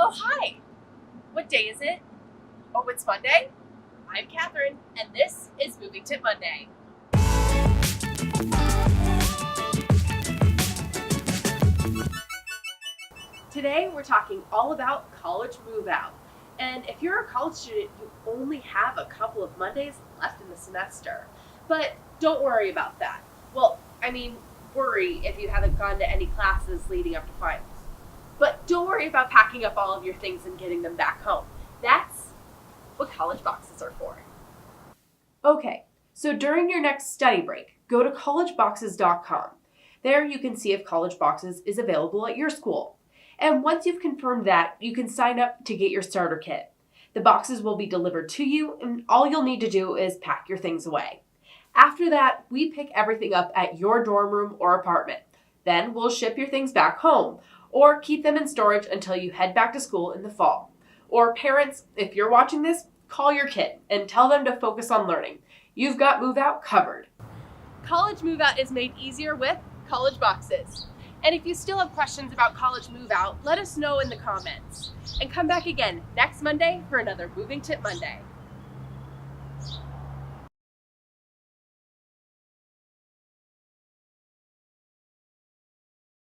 Oh, hi. What day is it? Oh, it's Monday? I'm Catherine, and this is Moving Tip Monday. Today, we're talking all about college move out. And if you're a college student, you only have a couple of Mondays left in the semester. But don't worry about that. Worry if you haven't gone to any classes leading up to finals. But don't worry about packing up all of your things and getting them back home. That's what Collegeboxes are for. Okay, so during your next study break, go to collegeboxes.com. There you can see if Collegeboxes is available at your school. And once you've confirmed that, you can sign up to get your starter kit. The boxes will be delivered to you, and all you'll need to do is pack your things away. After that, we pick everything up at your dorm room or apartment. Then we'll ship your things back home, or keep them in storage until you head back to school in the fall. Or parents, if you're watching this, call your kid and tell them to focus on learning. You've got Move Out covered. College Move Out is made easier with Collegeboxes. And if you still have questions about College Move Out, let us know in the comments. And come back again next Monday for another Moving Tip Monday.